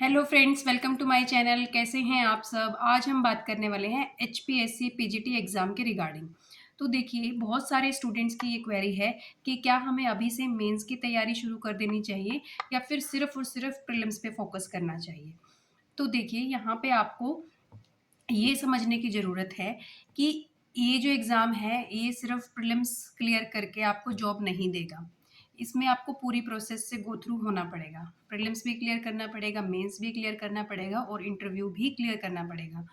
Hello friends, welcome to my channel. कैसे हैं आप सब? आज हम बात करने वाले हैं एचपीएससी पीजीटी एग्ज़ाम के रिगार्डिंग। तो देखिए, बहुत सारे स्टूडेंट्स की ये क्वेरी है कि क्या हमें अभी से मेंस की तैयारी शुरू कर देनी चाहिए या फिर सिर्फ़ और सिर्फ़ प्रीलिम्स पे फ़ोकस करना चाहिए। तो देखिए, यहाँ पे आपको ये समझने की ज़रूरत है कि ये जो एग्ज़ाम है, ये सिर्फ़ प्रीलिम्स क्लियर करके आपको जॉब नहीं देगा। इसमें आपको पूरी प्रोसेस से गो थ्रू होना पड़ेगा। प्रीलिम्स भी क्लियर करना पड़ेगा, मेंस भी क्लियर करना पड़ेगा और इंटरव्यू भी क्लियर करना पड़ेगा।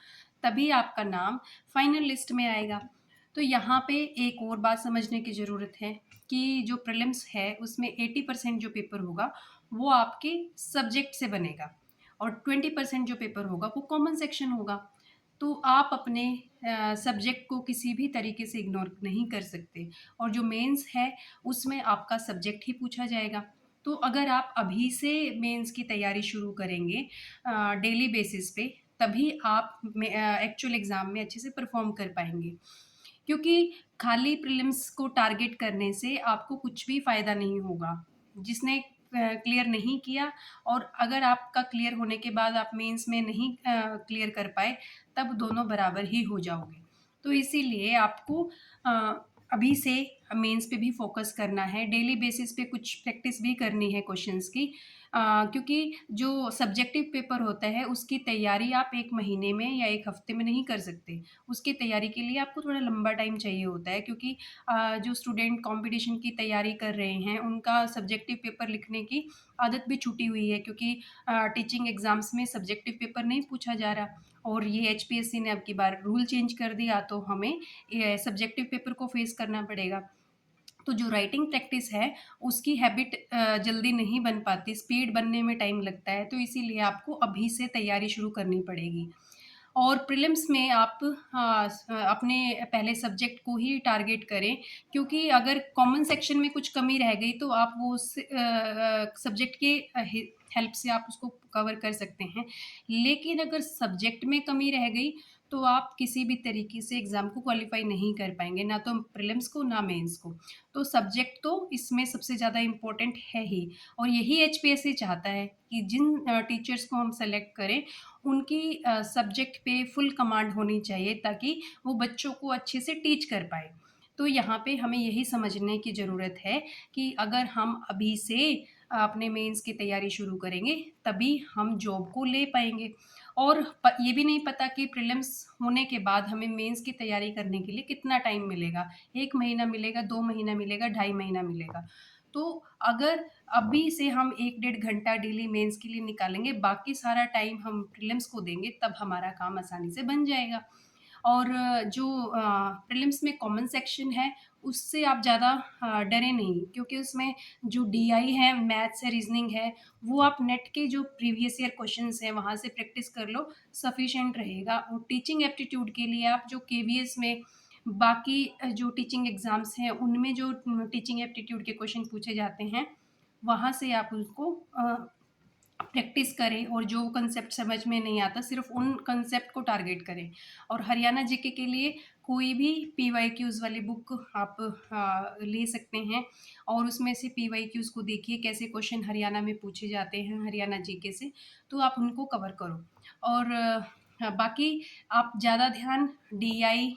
तभी आपका नाम फाइनल लिस्ट में आएगा। तो यहाँ पे एक और बात समझने की ज़रूरत है कि जो प्रीलिम्स है, उसमें 80% जो पेपर होगा, वो आपके सब्जेक्ट से बनेगा और 20% जो पेपर होगा, वो कॉमन सेक्शन होगा। तो आप अपने सब्जेक्ट को किसी भी तरीके से इग्नोर नहीं कर सकते और जो मेंस है उसमें आपका सब्जेक्ट ही पूछा जाएगा। तो अगर आप अभी से मेंस की तैयारी शुरू करेंगे डेली बेसिस पे, तभी आप एक्चुअल एग्ज़ाम में अच्छे से परफॉर्म कर पाएंगे। क्योंकि खाली प्रीलिम्स को टारगेट करने से आपको कुछ भी फ़ायदा नहीं होगा। जिसने क्लियर नहीं किया और अगर आपका क्लियर होने के बाद आप मेंस में नहीं क्लियर कर पाए, तब दोनों बराबर ही हो जाओगे। तो इसीलिए आपको अभी से मेंस पे भी फ़ोकस करना है, डेली बेसिस पे कुछ प्रैक्टिस भी करनी है क्वेश्चंस की। क्योंकि जो सब्जेक्टिव पेपर होता है, उसकी तैयारी आप 1 महीने में या 1 हफ्ते में नहीं कर सकते। उसकी तैयारी के लिए आपको थोड़ा लंबा टाइम चाहिए होता है क्योंकि जो स्टूडेंट कॉम्पिटिशन की तैयारी कर रहे हैं, उनका सब्जेक्टिव पेपर लिखने की आदत भी छूटी हुई है क्योंकि टीचिंग एग्ज़ाम्स में सब्जेक्टिव पेपर नहीं पूछा जा रहा और ये एचपीएससी ने अब की बार रूल चेंज कर दिया, तो हमें ये सब्जेक्टिव पेपर को फेस करना पड़ेगा। तो जो राइटिंग प्रैक्टिस है, उसकी हैबिट जल्दी नहीं बन पाती, स्पीड बनने में टाइम लगता है, तो इसीलिए आपको अभी से तैयारी शुरू करनी पड़ेगी। और प्रीलिम्स में आप अपने पहले सब्जेक्ट को ही टारगेट करें क्योंकि अगर कॉमन सेक्शन में कुछ कमी रह गई तो आप वो उस सब्जेक्ट के हेल्प से आप उसको कवर कर सकते हैं। लेकिन अगर सब्जेक्ट में कमी रह गई तो आप किसी भी तरीके से एग्ज़ाम को क्वालिफ़ाई नहीं कर पाएँगे, ना तो प्रीलिम्स को ना मेंस को। तो सब्जेक्ट तो इसमें सबसे ज़्यादा इम्पोर्टेंट है ही और यही एचपीएससी चाहता है कि जिन टीचर्स को हम सेलेक्ट करें उनकी सब्जेक्ट पे फुल कमांड होनी चाहिए ताकि वो बच्चों को अच्छे से टीच कर पाएँ। तो यहाँ पे हमें यही समझने की ज़रूरत है कि अगर हम अभी से अपने मेंस की तैयारी शुरू करेंगे, तभी हम जॉब को ले पाएँगे। और ये भी नहीं पता कि प्रीलिम्स होने के बाद हमें मेंस की तैयारी करने के लिए कितना टाइम मिलेगा। 1 महीना मिलेगा, 2 महीना मिलेगा, ढाई महीना मिलेगा। तो अगर अभी से हम 1 डेढ़ घंटा डेली मेंस के लिए निकालेंगे, बाकी सारा टाइम हम प्रीलिम्स को देंगे, तब हमारा काम आसानी से बन जाएगा। और जो प्रीलिम्स में कॉमन सेक्शन है, उससे आप ज़्यादा डरें नहीं क्योंकि उसमें जो डीआई है, मैथ्स है, रीज़निंग है, वो आप नेट के जो प्रीवियस ईयर क्वेश्चन्स हैं, वहाँ से प्रैक्टिस कर लो, सफिशिएंट रहेगा। और टीचिंग एप्टीट्यूड के लिए आप जो केवीएस में बाकी जो टीचिंग एग्ज़ाम्स हैं, उनमें जो टीचिंग एप्टीट्यूड के क्वेश्चन पूछे जाते हैं, वहाँ से आप उसको प्रैक्टिस करें और जो कंसेप्ट समझ में नहीं आता सिर्फ उन कंसेप्ट को टारगेट करें। और हरियाणा जीके के लिए कोई भी पीवाईक्यूज़ वाली बुक आप ले सकते हैं और उसमें से पीवाईक्यूज़ को देखिए कैसे क्वेश्चन हरियाणा में पूछे जाते हैं हरियाणा जीके से, तो आप उनको कवर करो। और बाकी आप ज़्यादा ध्यान डीआई,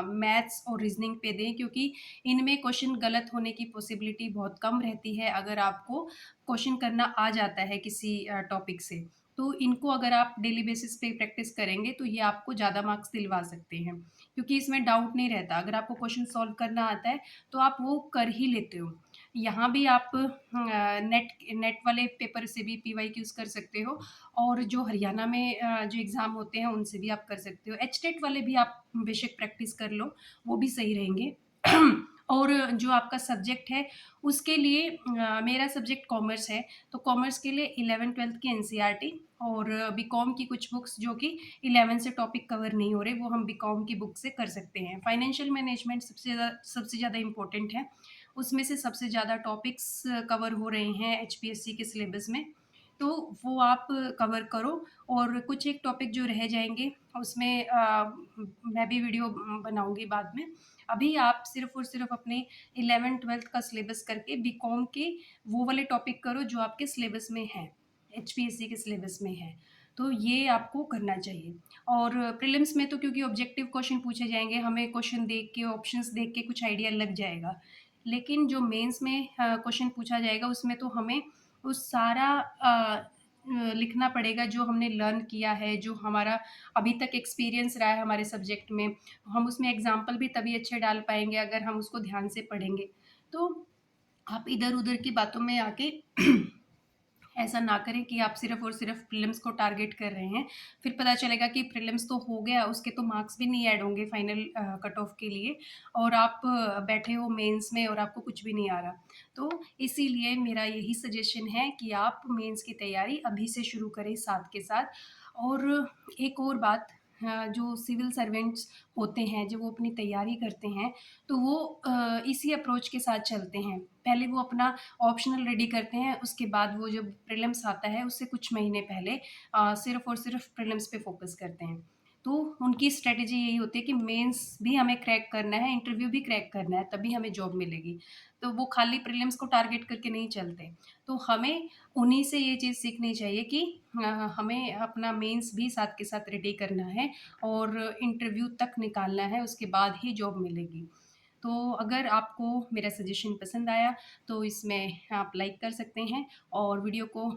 मैथ्स और रीजनिंग पे दें क्योंकि इनमें क्वेश्चन गलत होने की पॉसिबिलिटी बहुत कम रहती है अगर आपको क्वेश्चन करना आ जाता है किसी टॉपिक से। तो इनको अगर आप डेली बेसिस पे प्रैक्टिस करेंगे तो ये आपको ज़्यादा मार्क्स दिलवा सकते हैं क्योंकि इसमें डाउट नहीं रहता। अगर आपको क्वेश्चन सॉल्व करना आता है तो आप वो कर ही लेते हो। यहाँ भी आप नेट नेट वाले पेपर से भी पीवाईक्यूज़ कर सकते हो और जो हरियाणा में जो एग्ज़ाम होते हैं उनसे भी आप कर सकते हो। एचटेट वाले भी आप बेशक प्रैक्टिस कर लो, वो भी सही रहेंगे। और जो आपका सब्जेक्ट है उसके लिए मेरा सब्जेक्ट कॉमर्स है, तो कॉमर्स के लिए 11th-12th की एनसीईआरटी और बीकॉम की कुछ बुक्स जो कि 11 से टॉपिक कवर नहीं हो रहे, वो हम बीकॉम की बुक से कर सकते हैं। फाइनेंशियल मैनेजमेंट सबसे ज़्यादा इम्पोर्टेंट है, उसमें से सबसे ज़्यादा टॉपिक्स कवर हो रहे हैं एचपीएससी के सिलेबस में, तो वो आप कवर करो। और कुछ एक टॉपिक जो रह जाएँगे उसमें मैं भी वीडियो बनाऊँगी बाद में। अभी आप सिर्फ़ और सिर्फ़ अपने 11th-12th का सिलेबस करके बीकॉम के वो वाले टॉपिक करो जो आपके सिलेबस में हैं। एचपीएससी के सिलेबस में है। तो ये आपको करना चाहिए। और प्रीलिम्स में तो क्योंकि ऑब्जेक्टिव क्वेश्चन पूछे जाएँगे, हमें क्वेश्चन देख के, ऑप्शंस देख के कुछ आइडिया लग जाएगा। लेकिन जो मेंस में क्वेश्चन पूछा जाएगा उसमें तो हमें उस सारा लिखना पड़ेगा जो हमने लर्न किया है, जो हमारा अभी तक एक्सपीरियंस रहा है हमारे सब्जेक्ट में। हम उसमें एग्ज़ाम्पल भी तभी अच्छे डाल पाएँगे अगर हम उसको ध्यान से पढ़ेंगे। तो आप इधर-उधर की बातों में आके ऐसा ना करें कि आप सिर्फ़ और सिर्फ़ प्रीलिम्स को टारगेट कर रहे हैं। फिर पता चलेगा कि प्रीलिम्स तो हो गया, उसके तो मार्क्स भी नहीं ऐड होंगे फाइनल कट ऑफ के लिए और आप बैठे हो मेंस में और आपको कुछ भी नहीं आ रहा। तो इसीलिए मेरा यही सजेशन है कि आप मेंस की तैयारी अभी से शुरू करें साथ के साथ। और एक और बात, जो सिविल सर्वेंट्स होते हैं, जब वो अपनी तैयारी करते हैं, तो वो इसी अप्रोच के साथ चलते हैं। पहले वो अपना ऑप्शनल रेडी करते हैं, उसके बाद वो जब प्रीलिम्स आता है उससे कुछ महीने पहले सिर्फ़ और सिर्फ़ प्रीलिम्स पे फ़ोकस करते हैं। तो उनकी स्ट्रैटेजी यही होती है कि मेंस भी हमें क्रैक करना है, इंटरव्यू भी क्रैक करना है, तभी हमें जॉब मिलेगी। तो वो खाली प्रीलिम्स को टारगेट करके नहीं चलते। तो हमें उन्हीं से ये चीज़ सीखनी चाहिए कि हमें अपना मेंस भी साथ के साथ रेडी करना है और इंटरव्यू तक निकालना है, उसके बाद ही जॉब मिलेगी। तो अगर आपको मेरा सजेशन पसंद आया तो इसमें आप लाइक कर सकते हैं और वीडियो को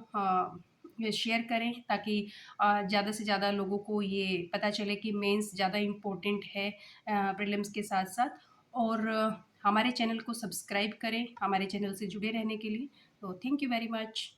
शेयर करें ताकि ज़्यादा से ज़्यादा लोगों को ये पता चले कि मेंस ज़्यादा इम्पोर्टेंट है प्रीलिम्स के साथ-साथ। और हमारे चैनल को सब्सक्राइब करें हमारे चैनल से जुड़े रहने के लिए। तो थैंक यू वेरी मच।